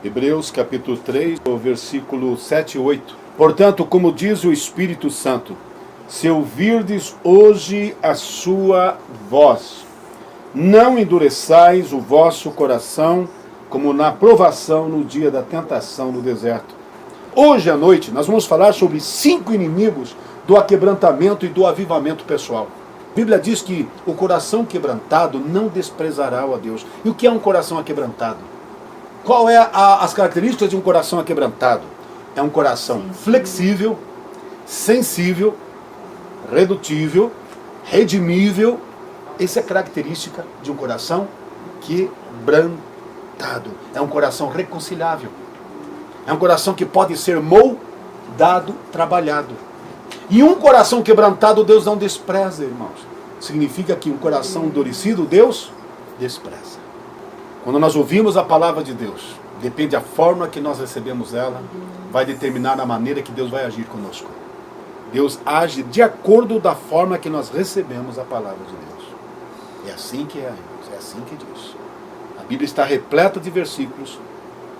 Hebreus capítulo 3, versículo 7 e 8. Portanto, como diz o Espírito Santo, se ouvirdes hoje a sua voz, não endureçais o vosso coração, como na provação no dia da tentação no deserto. Hoje à noite nós vamos falar sobre 5 inimigos do aquebrantamento e do avivamento pessoal. A Bíblia diz que o coração quebrantado não desprezará a Deus. E o que é um coração aquebrantado? Qual é as características de um coração aquebrantado? É um coração flexível, sensível, redutível, redimível. Essa é a característica de um coração quebrantado. É um coração reconciliável. É um coração que pode ser moldado, trabalhado. E um coração quebrantado Deus não despreza, irmãos. Significa que um coração endurecido Deus despreza. Quando nós ouvimos a palavra de Deus, depende da forma que nós recebemos ela, vai determinar a maneira que Deus vai agir conosco. Deus age de acordo da forma que nós recebemos a palavra de Deus. É assim que é, irmãos, é assim que diz. A Bíblia está repleta de versículos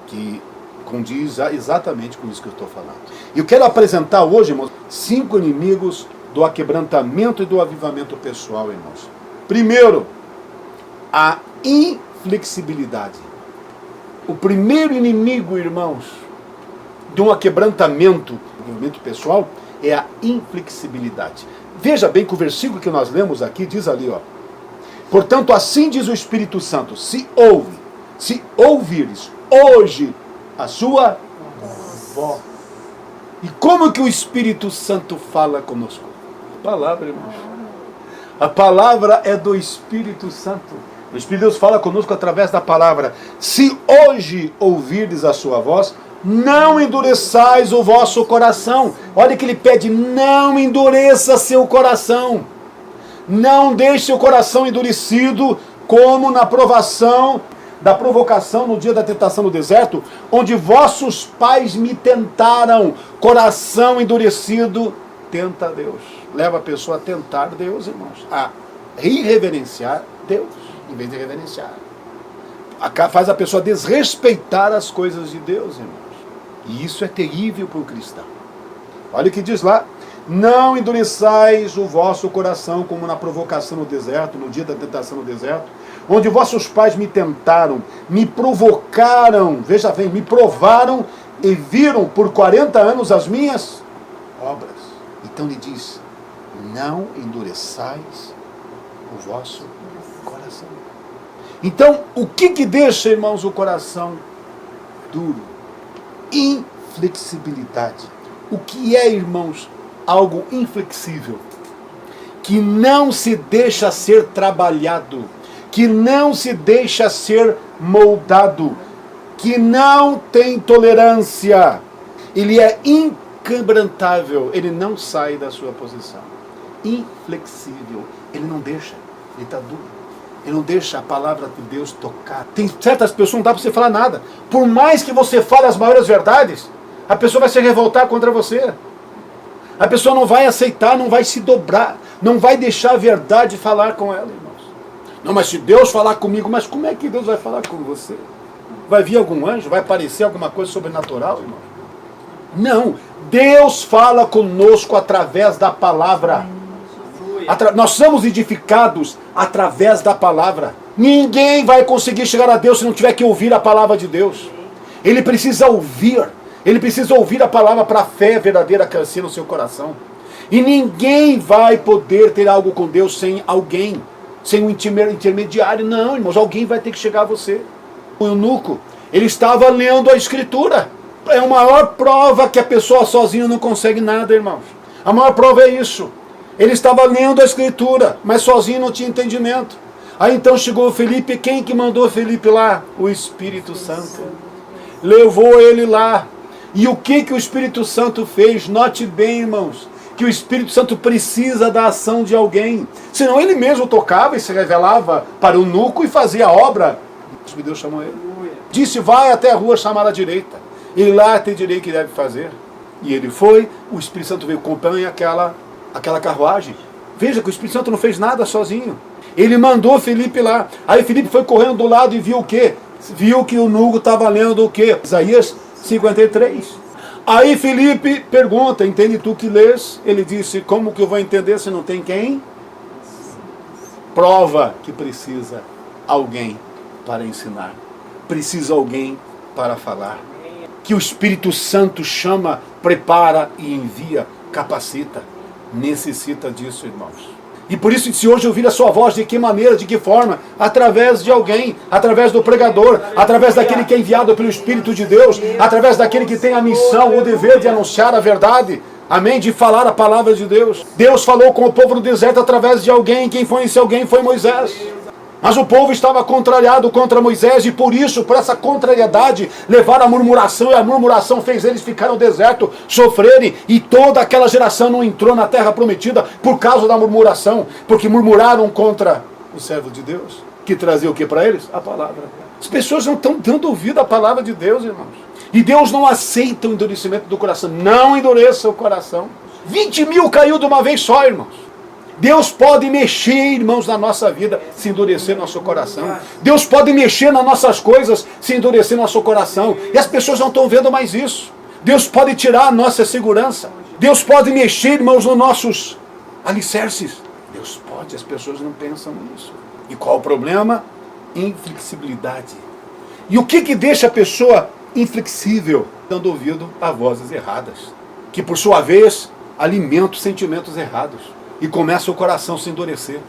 que condiz exatamente com isso que eu estou falando. E eu quero apresentar hoje, irmãos, 5 inimigos do aquebrantamento e do avivamento pessoal, irmãos. Primeiro, a inflexibilidade. O primeiro inimigo, irmãos, de um aquebrantamento, avivamento pessoal, é a inflexibilidade. Veja bem que o versículo que nós lemos aqui diz ali, ó. Portanto, assim diz o Espírito Santo, se ouvires hoje a sua voz. E como que o Espírito Santo fala conosco? A palavra, irmãos. A palavra é do Espírito Santo. O Espírito de Deus fala conosco através da palavra. Se hoje ouvirdes a sua voz, não endureçais o vosso coração. Olha que ele pede, não endureça seu coração. Não deixe o coração endurecido, como na provação da provocação no dia da tentação no deserto, onde vossos pais me tentaram. Coração endurecido tenta Deus. Leva a pessoa a tentar Deus, irmãos. A irreverenciar Deus, em vez de reverenciar. Faz a pessoa desrespeitar as coisas de Deus, irmãos. E isso é terrível para o cristão. Olha o que diz lá. Não endureçais o vosso coração, como na provocação no deserto, no dia da tentação no deserto, onde vossos pais me tentaram, me provocaram, veja bem, me provaram e viram por 40 anos as minhas obras. Então ele diz, não endureçais o vosso coração. Então, o que deixa, irmãos, o coração duro? Inflexibilidade. O que é, irmãos, algo inflexível? Que não se deixa ser trabalhado, que não se deixa ser moldado, que não tem tolerância. Ele é inquebrantável, ele não sai da sua posição. Inflexível, ele não deixa, ele está duro. Ele não deixa a palavra de Deus tocar. Tem certas pessoas, não dá para você falar nada. Por mais que você fale as maiores verdades, a pessoa vai se revoltar contra você. A pessoa não vai aceitar, não vai se dobrar, não vai deixar a verdade falar com ela, irmãos. Não, mas se Deus falar comigo, mas como é que Deus vai falar com você? Vai vir algum anjo? Vai aparecer alguma coisa sobrenatural, irmão? Não, Deus fala conosco através da palavra. Nós somos edificados através da palavra. Ninguém vai conseguir chegar a Deus se não tiver que ouvir a palavra de Deus. Ele precisa ouvir. Ele precisa ouvir a palavra para a fé verdadeira crescer no seu coração. E ninguém vai poder ter algo com Deus sem alguém, sem um intermediário. Não, irmãos, alguém vai ter que chegar a você. O eunuco, ele estava lendo a Escritura. É a maior prova que a pessoa sozinha não consegue nada, irmãos. A maior prova é isso. Ele estava lendo a Escritura, mas sozinho não tinha entendimento. Aí então chegou Felipe. Quem que mandou Felipe lá? O Espírito Santo. Levou ele lá. E o que o Espírito Santo fez? Note bem, irmãos, que o Espírito Santo precisa da ação de alguém. Senão ele mesmo tocava e se revelava para o eunuco e fazia a obra. Deus chamou ele. Disse, vai até a rua chamada direita. E lá te direi o que deve fazer. E ele foi, o Espírito Santo veio, acompanha aquela carruagem. Veja que o Espírito Santo não fez nada sozinho. Ele mandou Felipe lá. Aí Felipe foi correndo do lado e viu o quê? viu que o Nugo estava lendo o quê? Isaías 53. Aí Filipe pergunta, entende tu que lês? Ele disse, como que eu vou entender se não tem quem? Prova que precisa alguém para ensinar. Precisa alguém para falar. Que o Espírito Santo chama, prepara e envia, capacita. Necessita disso, irmãos. E por isso, se hoje ouvir a sua voz, de que maneira, de que forma? Através de alguém, através do pregador, através daquele que é enviado pelo Espírito de Deus, através daquele que tem a missão, o dever de anunciar a verdade, amém? De falar a palavra de Deus. Deus falou com o povo no deserto através de alguém. Quem foi esse alguém? Foi Moisés. Mas o povo estava contrariado contra Moisés e por isso, por essa contrariedade, levaram a murmuração e a murmuração fez eles ficarem no deserto, sofrerem e toda aquela geração não entrou na terra prometida por causa da murmuração, porque murmuraram contra o servo de Deus, que trazia o que para eles? A palavra. As pessoas não estão dando ouvido à palavra de Deus, irmãos. E Deus não aceita o endurecimento do coração. Não endureça o coração. 20 mil caiu de uma vez só, irmãos. Deus pode mexer, irmãos, na nossa vida, se endurecer nosso coração. Deus pode mexer nas nossas coisas, se endurecer nosso coração. E as pessoas não estão vendo mais isso. Deus pode tirar a nossa segurança. Deus pode mexer, irmãos, nos nossos alicerces. Deus pode, as pessoas não pensam nisso. E qual o problema? Inflexibilidade. E o que deixa a pessoa inflexível? Dando ouvido a vozes erradas. Que, por sua vez, alimentam sentimentos errados. E começa o coração a se endurecer.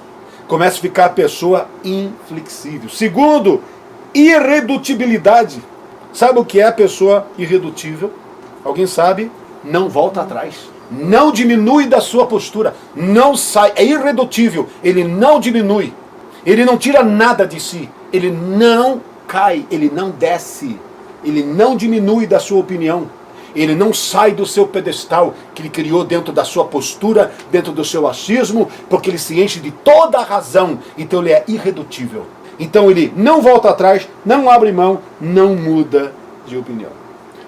Começa a ficar a pessoa inflexível. Segundo, irredutibilidade. Sabe o que é a pessoa irredutível? Alguém sabe? Não volta atrás. Não diminui da sua postura. Não sai. É irredutível. Ele não diminui. Ele não tira nada de si. Ele não cai. Ele não desce. Ele não diminui da sua opinião. Ele não sai do seu pedestal que ele criou dentro da sua postura, dentro do seu achismo, porque ele se enche de toda a razão. Então ele é irredutível. Então ele não volta atrás, não abre mão, não muda de opinião.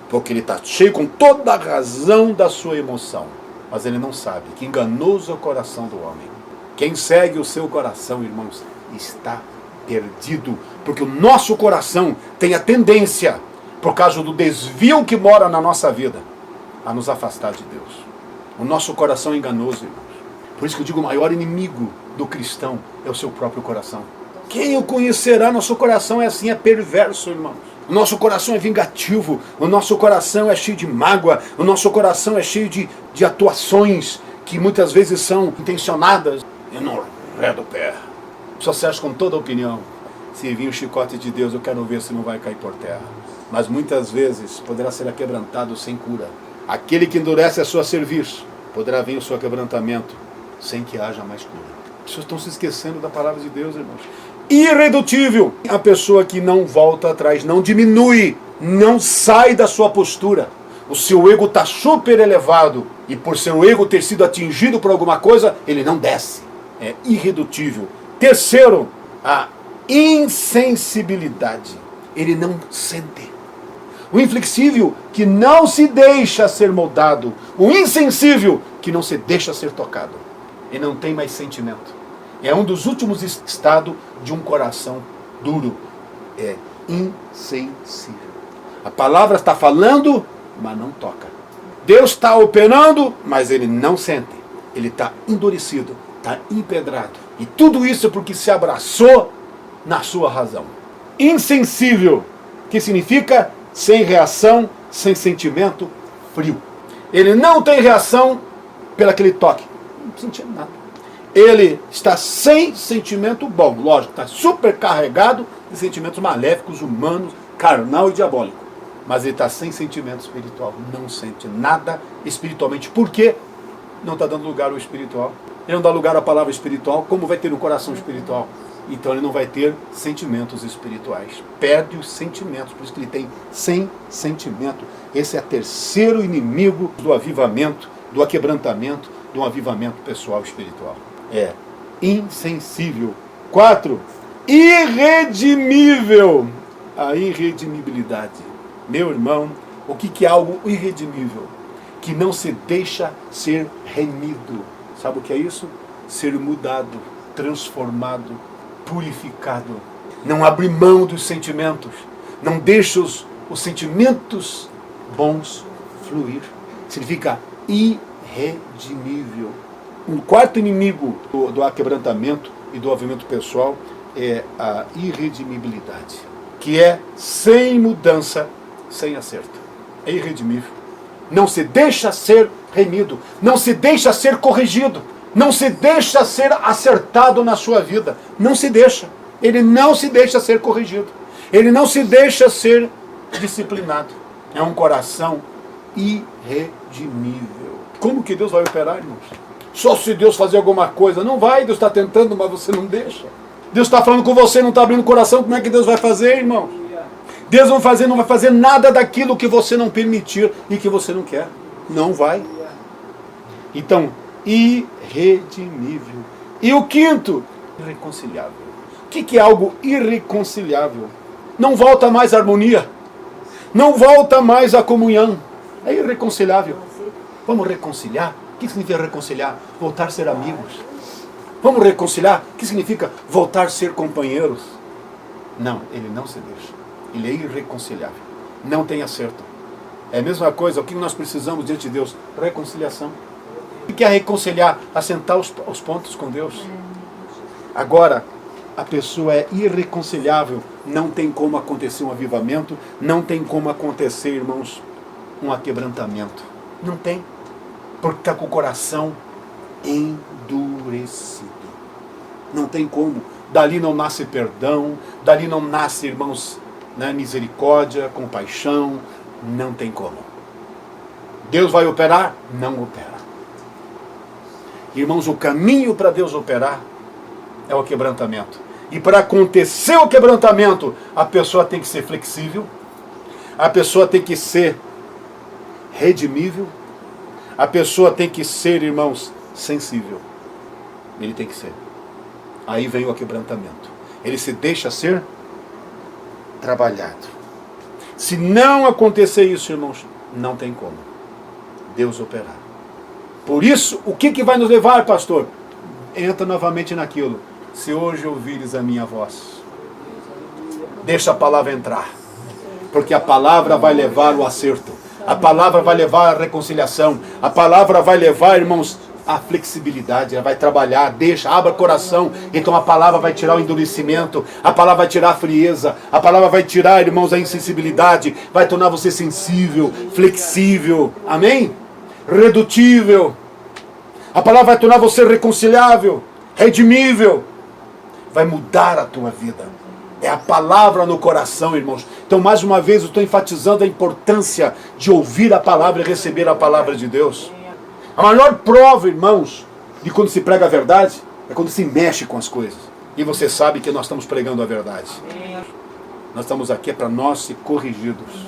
Porque ele está cheio com toda a razão da sua emoção. Mas ele não sabe que enganoso é o coração do homem. Quem segue o seu coração, irmãos, está perdido. Porque o nosso coração tem a tendência, por causa do desvio que mora na nossa vida, a nos afastar de Deus. O nosso coração é enganoso, irmãos. Por isso que eu digo, o maior inimigo do cristão é o seu próprio coração. Quem o conhecerá? Nosso coração é assim, é perverso, irmãos. O nosso coração é vingativo, o nosso coração é cheio de mágoa, o nosso coração é cheio de atuações que muitas vezes são intencionadas. Eu não redo o pé. Só se acha com toda a opinião. Se vir o chicote de Deus, eu quero ver se não vai cair por terra. Mas muitas vezes poderá ser quebrantado sem cura. Aquele que endurece a sua serviço, poderá vir o seu quebrantamento sem que haja mais cura. As pessoas estão se esquecendo da palavra de Deus, irmãos. Irredutível. A pessoa que não volta atrás, não diminui, não sai da sua postura. O seu ego está super elevado e por seu ego ter sido atingido por alguma coisa, ele não desce. É irredutível. Terceiro, a insensibilidade. Ele não sente. O inflexível que não se deixa ser moldado. O insensível que não se deixa ser tocado. Ele não tem mais sentimento. É um dos últimos estados de um coração duro. É insensível. A palavra está falando, mas não toca. Deus está operando, mas ele não sente. Ele está endurecido, está empedrado. E tudo isso porque se abraçou na sua razão. Insensível, que significa sem reação, sem sentimento, frio. Ele não tem reação pelo aquele toque. Não sentiu nada. Ele está sem sentimento bom. Lógico, está super carregado de sentimentos maléficos, humanos, carnal e diabólico. Mas ele está sem sentimento espiritual. Não sente nada espiritualmente. Por quê? Não está dando lugar ao espiritual. Ele não dá lugar à palavra espiritual. Como vai ter um coração espiritual? Então ele não vai ter sentimentos espirituais. Perde os sentimentos, por isso que ele tem sem sentimento. Esse é o terceiro inimigo do avivamento, do aquebrantamento, do avivamento pessoal espiritual. É insensível. 4. Irredimível. A irredimibilidade. Meu irmão, o que é algo irredimível? Que não se deixa ser remido. Sabe o que é isso? Ser mudado, transformado, purificado. Não abre mão dos sentimentos. Não deixa os sentimentos bons fluir. Significa irredimível. Um quarto inimigo do aquebrantamento e do avivamento pessoal é a irredimibilidade, que é sem mudança, sem acerto. É irredimível. Não se deixa ser remido, não se deixa ser corrigido, não se deixa ser acertado na sua vida. Não se deixa. Ele não se deixa ser corrigido. Ele não se deixa ser disciplinado. É um coração irredimível. Como que Deus vai operar, irmãos? Só se Deus fazer alguma coisa. Não vai, Deus está tentando, mas você não deixa. Deus está falando com você, não está abrindo o coração. Como é que Deus vai fazer, irmãos? Deus não vai fazer nada daquilo que você não permitir e que você não quer. Não vai. Então, irredimível. E o quinto, irreconciliável. O que é algo irreconciliável? Não volta mais a harmonia. Não volta mais a comunhão. É irreconciliável. Vamos reconciliar? O que significa reconciliar? Voltar a ser amigos. Vamos reconciliar? O que significa voltar a ser companheiros? Não, ele não se deixa. Ele é irreconciliável. Não tem acerto. É a mesma coisa, o que nós precisamos diante de Deus? Reconciliação. O que é reconciliar? Assentar os pontos com Deus. Agora, a pessoa é irreconciliável. Não tem como acontecer um avivamento. Não tem como acontecer, irmãos, um aquebrantamento. Não tem. Porque está com o coração endurecido. Não tem como. Dali não nasce perdão. Dali não nasce, irmãos, misericórdia, compaixão. Não tem como. Deus vai operar? Não opera. Irmãos, o caminho para Deus operar é o quebrantamento. E para acontecer o quebrantamento, a pessoa tem que ser flexível, a pessoa tem que ser redimível, a pessoa tem que ser, irmãos, sensível. Ele tem que ser. Aí vem o quebrantamento. Ele se deixa ser trabalhado. Se não acontecer isso, irmãos, não tem como Deus operar. Por isso, o que vai nos levar, pastor? Entra novamente naquilo. Se hoje ouvires a minha voz, deixa a palavra entrar. Porque a palavra vai levar o acerto. A palavra vai levar a reconciliação. A palavra vai levar, irmãos, a flexibilidade. Ela vai trabalhar, abra o coração. Então a palavra vai tirar o endurecimento. A palavra vai tirar a frieza. A palavra vai tirar, irmãos, a insensibilidade. Vai tornar você sensível, flexível. Amém? Redutível. A palavra vai tornar você reconciliável, redimível. Vai mudar a tua vida. É a palavra no coração, irmãos. Então, mais uma vez, eu estou enfatizando a importância de ouvir a palavra e receber a palavra de Deus. A maior prova, irmãos, de quando se prega a verdade, é quando se mexe com as coisas. E você sabe que nós estamos pregando a verdade. Nós estamos aqui para nós ser corrigidos,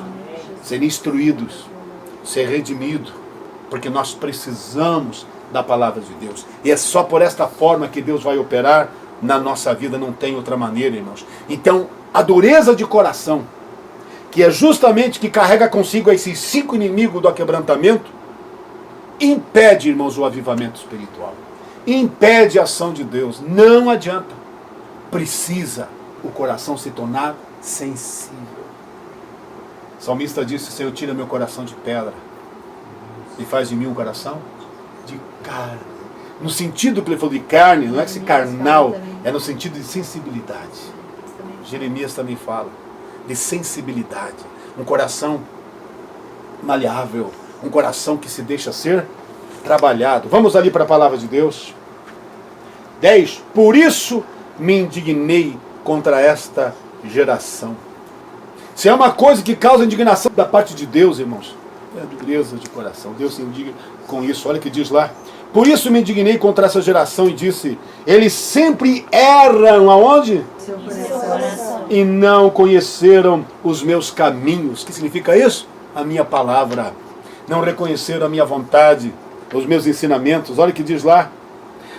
ser instruídos, ser redimidos, porque nós precisamos da palavra de Deus. E é só por esta forma que Deus vai operar na nossa vida, não tem outra maneira, irmãos. Então, a dureza de coração, que é justamente que carrega consigo esses 5 inimigos do aquebrantamento, impede, irmãos, o avivamento espiritual. Impede a ação de Deus. Não adianta. Precisa o coração se tornar sensível. O salmista disse: Senhor, tira meu coração de pedra e faz de mim um coração de carne. No sentido que ele falou de carne, não é que se carnal, é no sentido de sensibilidade. Jeremias também fala de sensibilidade. Um coração maleável, um coração que se deixa ser trabalhado. Vamos ali para a palavra de Deus. 10. Por isso me indignei contra esta geração. Se é uma coisa que causa indignação da parte de Deus, irmãos, é a dureza de coração. Deus se indigna com isso. Olha o que diz lá. Por isso me indignei contra essa geração e disse: eles sempre erram aonde? Seu coração. E não conheceram os meus caminhos. O que significa isso? A minha palavra. Não reconheceram a minha vontade, os meus ensinamentos. Olha o que diz lá.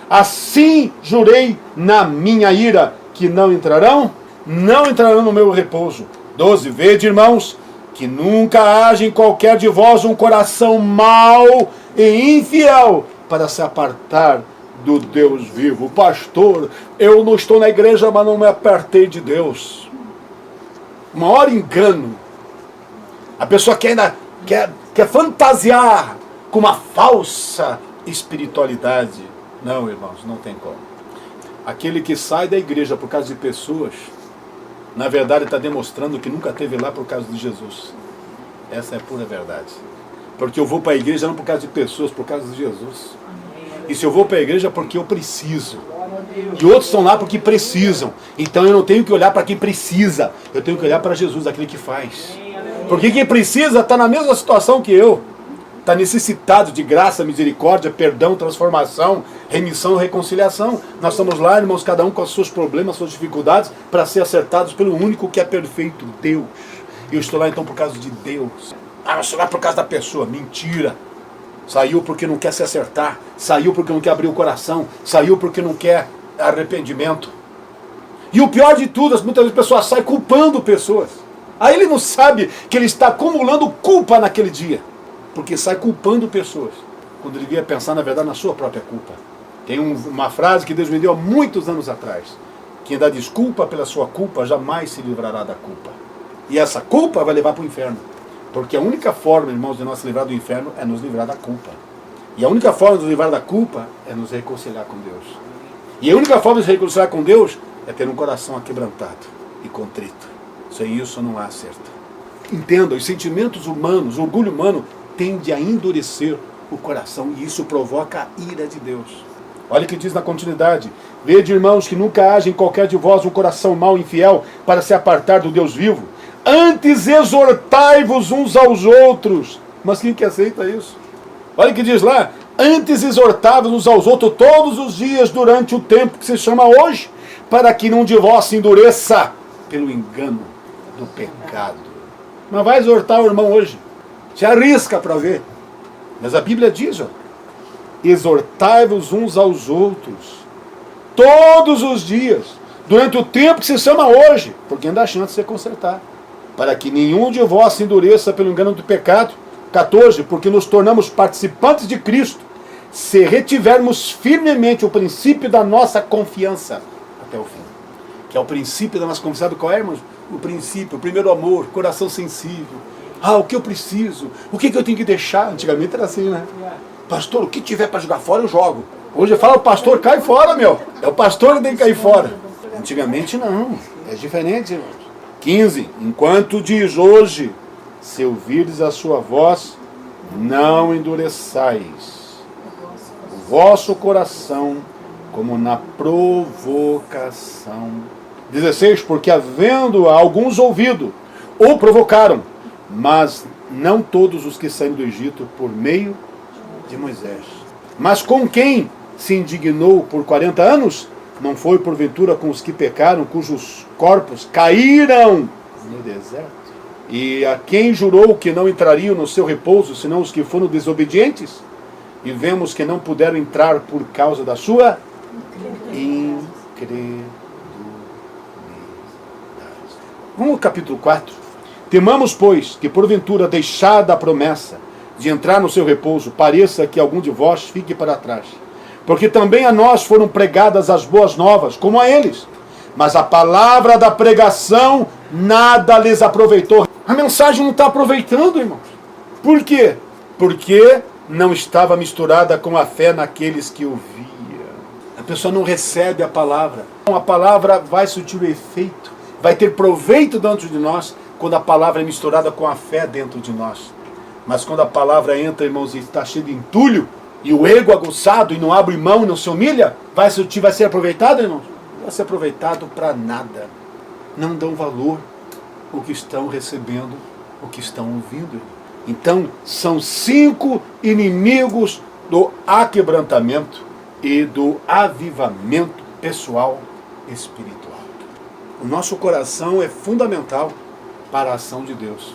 Assim jurei na minha ira que não entrarão no meu repouso. 12. Vede, irmãos, que nunca haja em qualquer de vós um coração mau e infiel para se apartar do Deus vivo. Pastor, eu não estou na igreja, mas não me apartei de Deus. o maior engano. A pessoa quer fantasiar com uma falsa espiritualidade. Não, irmãos, não tem como. Aquele que sai da igreja por causa de pessoas, na verdade está demonstrando que nunca esteve lá por causa de Jesus. Essa é a pura verdade. Porque eu vou para a igreja não por causa de pessoas, por causa de Jesus. E se eu vou para a igreja é porque eu preciso. E outros estão lá porque precisam. Então eu não tenho que olhar para quem precisa. Eu tenho que olhar para Jesus, aquele que faz. Porque quem precisa está na mesma situação que eu. Está necessitado de graça, misericórdia, perdão, transformação, remissão, reconciliação. Nós estamos lá, irmãos, cada um com os seus problemas, suas dificuldades, para ser acertados pelo único que é perfeito, Deus. E eu estou lá então por causa de Deus. Ah, eu estou lá por causa da pessoa. Mentira. Saiu porque não quer se acertar. Saiu porque não quer abrir o coração. Saiu porque não quer arrependimento. E o pior de tudo, muitas vezes as pessoas saem culpando pessoas. Aí ele não sabe que ele está acumulando culpa naquele dia. Porque sai culpando pessoas. Quando ele devia pensar, na verdade, na sua própria culpa. Tem uma frase que Deus me deu há muitos anos atrás. Quem dá desculpa pela sua culpa jamais se livrará da culpa. E essa culpa vai levar para o inferno. Porque a única forma, irmãos, de nós se livrar do inferno é nos livrar da culpa. E a única forma de nos livrar da culpa é nos reconciliar com Deus. E a única forma de se reconciliar com Deus é ter um coração aquebrantado e contrito. Sem isso não há acerto. Entenda, os sentimentos humanos, o orgulho humano, tende a endurecer o coração e isso provoca a ira de Deus. Olha o que diz na continuidade. Vede, irmãos, que nunca haja em qualquer de vós um coração mau e infiel para se apartar do Deus vivo. Antes exortai-vos uns aos outros. Mas quem que aceita isso? Olha o que diz lá. Antes exortai-vos uns aos outros todos os dias durante o tempo que se chama hoje, para que nenhum de vós se endureça pelo engano do pecado. Mas vai exortar o irmão hoje. Se arrisca para ver. Mas a Bíblia diz, ó, exortai-vos uns aos outros todos os dias, durante o tempo que se chama hoje, porque ainda há chance de se consertar, para que nenhum de vós se endureça pelo engano do pecado. 14, porque nos tornamos participantes de Cristo, se retivermos firmemente o princípio da nossa confiança até o fim. Que é o princípio da nossa confiança. Sabe qual é, irmãos? O princípio, o primeiro amor, coração sensível. Ah, o que eu preciso? O que eu tenho que deixar? Antigamente era assim, né? Pastor, o que tiver para jogar fora, eu jogo. Hoje fala, o pastor, cai fora, meu. É o pastor que tem que cair fora. Antigamente não. É diferente, irmãos. 15. Enquanto diz hoje, se ouvirdes a sua voz, não endureçais o vosso coração como na provocação. 16. Porque havendo alguns ouvido, ou provocaram, mas não todos os que saíram do Egito por meio de Moisés. Mas com quem se indignou por 40 anos, não foi porventura com os que pecaram, cujos corpos caíram no deserto? E a quem jurou que não entrariam no seu repouso, senão os que foram desobedientes? E vemos que não puderam entrar por causa da sua incredulidade. Vamos ao capítulo 4. Temamos, pois, que porventura deixada a promessa de entrar no seu repouso, pareça que algum de vós fique para trás. Porque também a nós foram pregadas as boas novas, como a eles. Mas a palavra da pregação nada lhes aproveitou. A mensagem não está aproveitando, irmãos. Por quê? Porque não estava misturada com a fé naqueles que ouvia. A pessoa não recebe a palavra. A palavra vai surtir o efeito, vai ter proveito dentro de nós, quando a palavra é misturada com a fé dentro de nós. Mas quando a palavra entra, irmãos, e está cheia de entulho, e o ego aguçado, e não abre mão, e não se humilha, vai ser aproveitado, irmãos? Não vai ser aproveitado para nada. Não dão valor o que estão recebendo, o que estão ouvindo. Então, são 5 inimigos do aquebrantamento e do avivamento pessoal espiritual. O nosso coração é fundamental para a ação de Deus.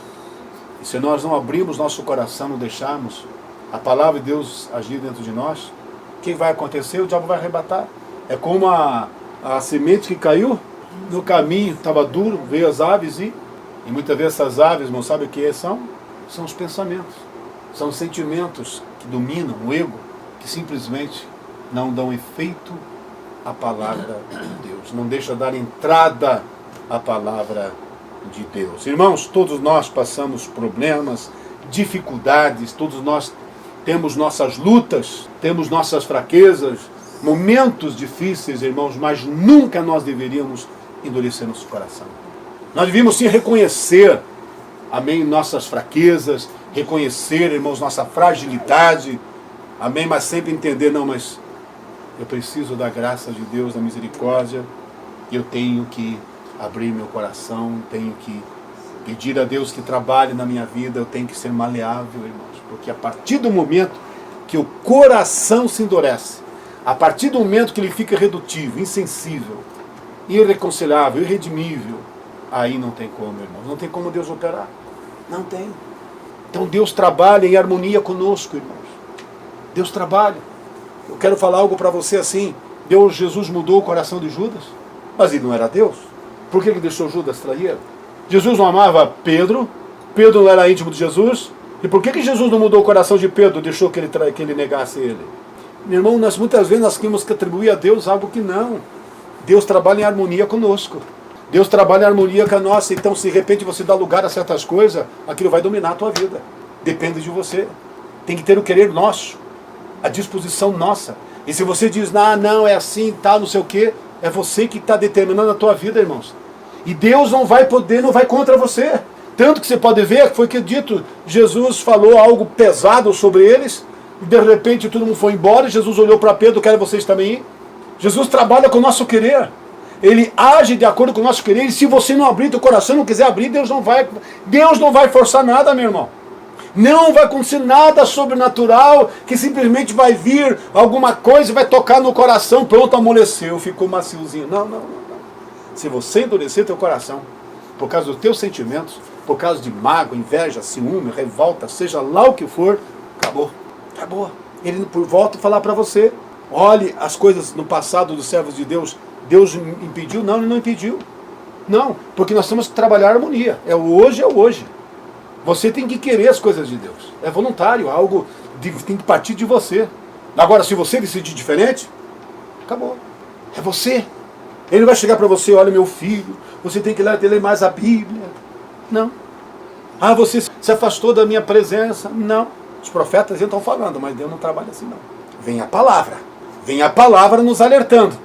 E se nós não abrirmos nosso coração, não deixarmos a palavra de Deus agir dentro de nós, o que vai acontecer? O diabo vai arrebatar. É como a semente que caiu no caminho, estava duro, veio as aves e muitas vezes essas aves, não sabe o que são? São os pensamentos. São os sentimentos que dominam o ego, que simplesmente não dão efeito à palavra de Deus. Não deixa dar entrada à palavra de Deus. Irmãos, todos nós passamos problemas, dificuldades, todos nós temos nossas lutas, temos nossas fraquezas, momentos difíceis, irmãos, mas nunca nós deveríamos endurecer nosso coração. Nós devíamos sim reconhecer, amém, nossas fraquezas, reconhecer, irmãos, nossa fragilidade, amém, mas sempre entender, não, mas eu preciso da graça de Deus, da misericórdia, eu tenho que abrir meu coração, tenho que pedir a Deus que trabalhe na minha vida, eu tenho que ser maleável, irmãos, porque a partir do momento que o coração se endurece, a partir do momento que ele fica redutivo, insensível, irreconciliável, irredimível, aí não tem como, irmãos, não tem como Deus operar, não tem. Então Deus trabalha em harmonia conosco, irmãos. Deus trabalha. Eu quero falar algo para você assim, Jesus mudou o coração de Judas, mas ele não era Deus. Por que ele deixou Judas trair? Jesus não amava Pedro, Pedro não era íntimo de Jesus, e por que Jesus não mudou o coração de Pedro, deixou que ele negasse ele? Meu irmão, muitas vezes nós temos que atribuir a Deus algo que não. Deus trabalha em harmonia conosco. Deus trabalha em harmonia com a nossa. Então, se de repente você dá lugar a certas coisas, aquilo vai dominar a tua vida. Depende de você. Tem que ter o querer nosso, a disposição nossa. E se você diz, não, é assim, tá, não sei o quê, é você que está determinando a tua vida, irmãos. E Deus não vai contra você. Tanto que você pode ver, foi que dito, Jesus falou algo pesado sobre eles, e de repente todo mundo foi embora, e Jesus olhou para Pedro, quero vocês também ir. Jesus trabalha com o nosso querer. Ele age de acordo com o nosso querer, e se você não abrir teu coração, não quiser abrir, Deus não vai forçar nada, meu irmão. Não vai acontecer nada sobrenatural, que simplesmente vai vir alguma coisa, vai tocar no coração, pronto, amoleceu, ficou maciozinho. Não. Se você endurecer teu coração, por causa dos teus sentimentos, por causa de mágoa, inveja, ciúme, revolta, seja lá o que for, acabou. Ele volta a falar para você, olhe as coisas no passado dos servos de Deus, Deus impediu? Não, ele não impediu. Não, porque nós temos que trabalhar a harmonia. É o hoje. Você tem que querer as coisas de Deus. É voluntário, tem que partir de você. Agora, se você decidir diferente, acabou. É você. Ele não vai chegar para você, olha meu filho, você tem que ler mais a Bíblia. Não. Você se afastou da minha presença. Não. Os profetas estão falando, mas Deus não trabalha assim não. Vem a palavra nos alertando.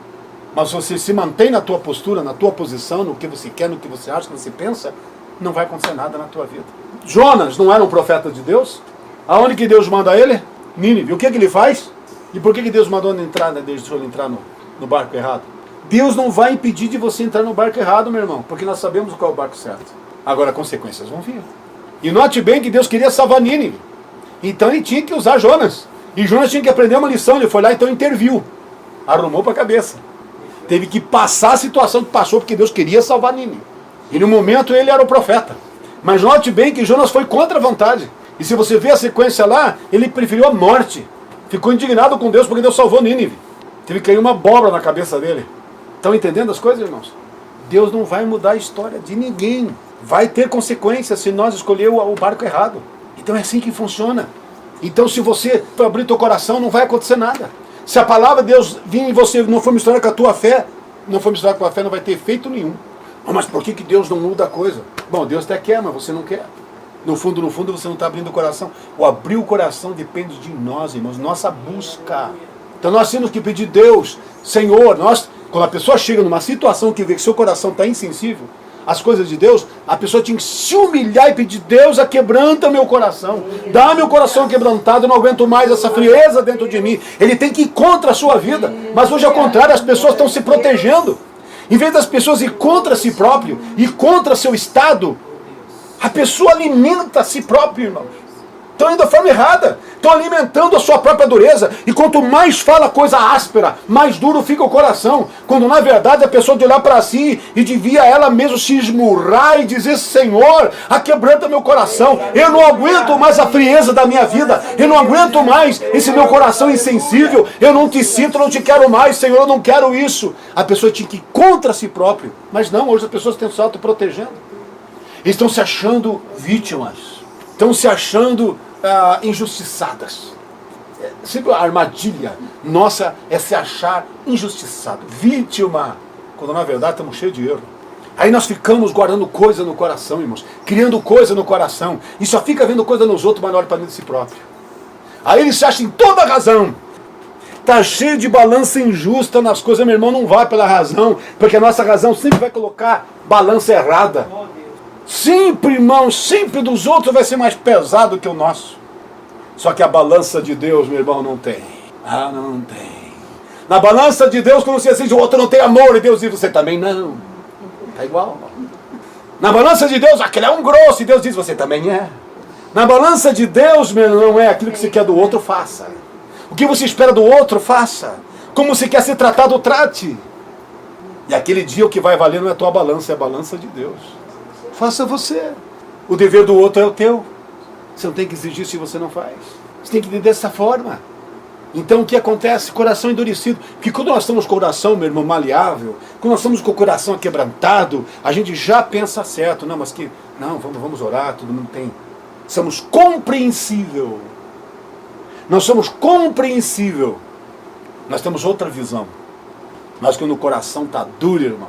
Mas você se mantém na tua postura, na tua posição, no que você quer, no que você acha, no que você pensa, não vai acontecer nada na tua vida. Jonas não era um profeta de Deus? Aonde que Deus manda ele? Nínive. O que ele faz? E por que Deus mandou ele entrar, deixou ele entrar no barco errado? Deus não vai impedir de você entrar no barco errado, meu irmão, porque nós sabemos qual é o barco certo. Agora, consequências vão vir. E note bem que Deus queria salvar Nínive. Então ele tinha que usar Jonas. E Jonas tinha que aprender uma lição. Ele foi lá, então interviu. Arrumou para a cabeça. Teve que passar a situação que passou, porque Deus queria salvar Nínive. E no momento ele era o profeta. Mas note bem que Jonas foi contra a vontade. E se você ver a sequência lá, ele preferiu a morte. Ficou indignado com Deus porque Deus salvou Nínive. Teve que cair uma abóbora na cabeça dele. Estão entendendo as coisas, irmãos? Deus não vai mudar a história de ninguém. Vai ter consequências se nós escolhermos o barco errado. Então é assim que funciona. Então se você abrir teu coração, não vai acontecer nada. Se a palavra de Deus vir em você não for misturar com a tua fé, não vai ter efeito nenhum. Mas por que Deus não muda a coisa? Bom, Deus até quer, mas você não quer. No fundo, você não está abrindo o coração. O abrir o coração depende de nós, irmãos, nossa busca. Então nós temos que pedir, Deus, Senhor, quando a pessoa chega numa situação que vê que seu coração está insensível às coisas de Deus, a pessoa tinha que se humilhar e pedir, Deus, quebranta meu coração. Dá meu coração quebrantado, eu não aguento mais essa frieza dentro de mim. Ele tem que ir contra a sua vida. Mas hoje, ao contrário, as pessoas estão se protegendo. Em vez das pessoas ir contra si próprio e contra seu estado, a pessoa alimenta a si próprio, irmãos. Estão indo da forma errada. Estão alimentando a sua própria dureza. E quanto mais fala coisa áspera, mais duro fica o coração. Quando na verdade a pessoa de olhar para si e devia ela mesmo se esmurrar e dizer, Senhor, quebranta meu coração. Eu não aguento mais a frieza da minha vida. Eu não aguento mais esse meu coração insensível. Eu não te sinto, não te quero mais, Senhor, eu não quero isso. A pessoa tinha que ir contra si próprio. Mas não, hoje as pessoas estão se autoprotegendo. Estão se achando vítimas. Estão se achando injustiçadas. Sempre a armadilha nossa é se achar injustiçado, vítima, quando na verdade estamos cheios de erro. Aí nós ficamos guardando coisa no coração, irmãos. Criando coisa no coração. E só fica vendo coisa nos outros, mas não olha para dentro de si próprio. Aí ele se acha em toda a razão. Está cheio de balança injusta nas coisas. Meu irmão, não vai pela razão. Porque a nossa razão sempre vai colocar balança errada. Sempre, irmão, sempre dos outros vai ser mais pesado que o nosso. Só que a balança de Deus, meu irmão, não tem. Ah, não tem. Na balança de Deus, quando você assiste o outro não tem amor, e Deus diz, você também não. Está igual. Na balança de Deus, aquele é um grosso, e Deus diz, você também é. Na balança de Deus, meu irmão, não é aquilo que você quer do outro, faça. O que você espera do outro, faça. Como você quer ser tratado, trate. E aquele dia o que vai valer não é a tua balança, é a balança de Deus. Faça você. O dever do outro é o teu. Você não tem que exigir se você não faz. Você tem que entender dessa forma. Então o que acontece? Coração endurecido. Porque quando nós estamos com o coração, meu irmão, maleável, quando nós estamos com o coração quebrantado, a gente já pensa certo. Não, mas que. Não, vamos orar, todo mundo tem. Somos compreensível. Nós somos compreensível. Nós temos outra visão. Mas quando o coração está duro, irmãos.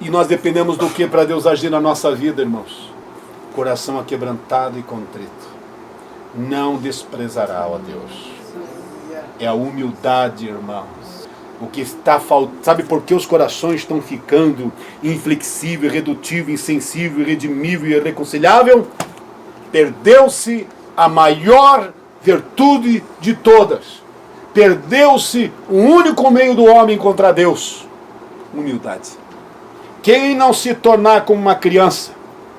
E nós dependemos do que para Deus agir na nossa vida, irmãos? Coração aquebrantado e contrito. Não desprezará, ó Deus. É a humildade, irmãos. O que está faltando. Sabe por que os corações estão ficando inflexível, irredutível, insensível, irredimível e irreconciliável? Perdeu-se a maior virtude de todas. Perdeu-se o único meio do homem contra Deus. Humildade. Quem não se tornar como uma criança,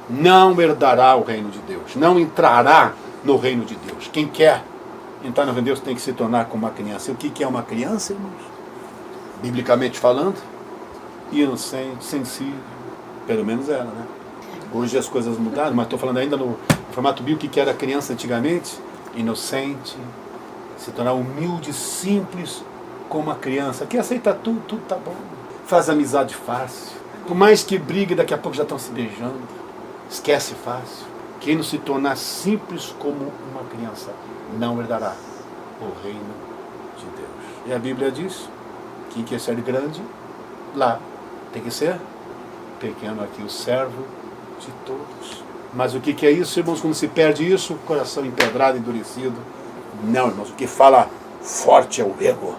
não herdará o reino de Deus. Não entrará no reino de Deus. Quem quer entrar no reino de Deus tem que se tornar como uma criança. E o que é uma criança, irmãos? Biblicamente falando, inocente, sensível. Pelo menos era, né? Hoje as coisas mudaram, mas estou falando ainda no formato bíblico que era criança antigamente. Inocente, se tornar humilde, simples, como uma criança. Que aceita tudo, tudo tá bom. Faz amizade fácil. Por mais que brigue, daqui a pouco já estão se beijando. Esquece fácil. Quem não se tornar simples como uma criança, não herdará o reino de Deus. E a Bíblia diz, quem quer ser grande, lá tem que ser pequeno aqui, o servo de todos. Mas o que é isso, irmãos, quando se perde isso? Coração empedrado, endurecido. Não, irmãos, o que fala forte é o ego.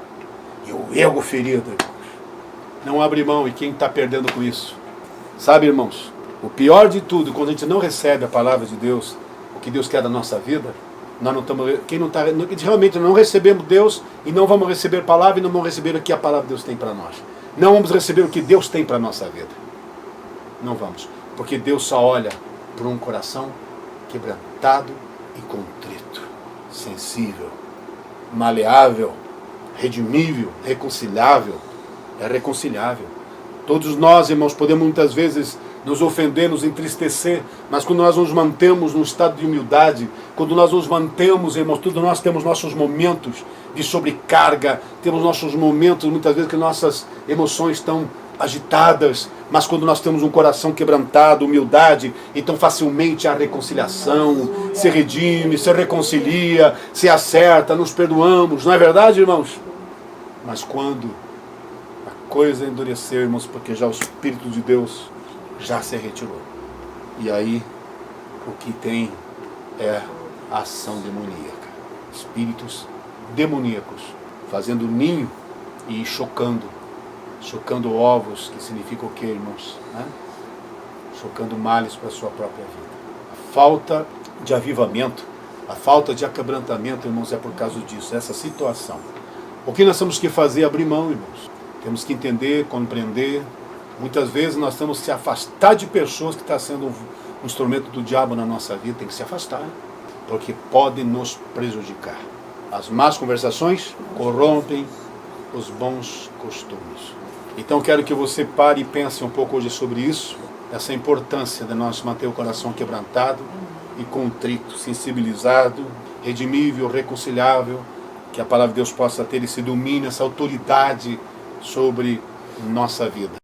E o ego ferido, irmãos. Não abre mão, e quem está perdendo com isso? Sabe, irmãos, o pior de tudo, quando a gente não recebe a palavra de Deus, o que Deus quer da nossa vida, nós não estamos, realmente não recebemos Deus e não vamos receber palavra e não vamos receber o que a palavra de Deus tem para nós. Não vamos receber o que Deus tem para a nossa vida. Não vamos, porque Deus só olha por um coração quebrantado e contrito, sensível, maleável, redimível, reconciliável. É reconciliável. Todos nós, irmãos, podemos muitas vezes nos ofender, nos entristecer, mas quando nós nos mantemos num estado de humildade, quando nós nos mantemos, irmãos, todos nós temos nossos momentos de sobrecarga, temos nossos momentos, muitas vezes, que nossas emoções estão agitadas, mas quando nós temos um coração quebrantado, humildade, então facilmente há reconciliação, se redime, se reconcilia, se acerta, nos perdoamos, não é verdade, irmãos? Mas quando a coisa endurecer, irmãos, porque já o Espírito de Deus já se retirou, e aí o que tem é a ação demoníaca, espíritos demoníacos fazendo ninho e chocando ovos, que significa o que, irmãos? Chocando males para a sua própria vida. A falta de avivamento, a falta de aquebrantamento, irmãos, é por causa disso, essa situação. O que nós temos que fazer é abrir mão, irmãos. Temos que entender, compreender. Muitas vezes nós temos que se afastar de pessoas que estão sendo um instrumento do diabo na nossa vida. Tem que se afastar, porque podem nos prejudicar. As más conversações corrompem os bons costumes. Então quero que você pare e pense um pouco hoje sobre isso, essa importância de nós manter o coração quebrantado e contrito, sensibilizado, redimível, reconciliável, que a palavra de Deus possa ter esse domínio, essa autoridade sobre nossa vida.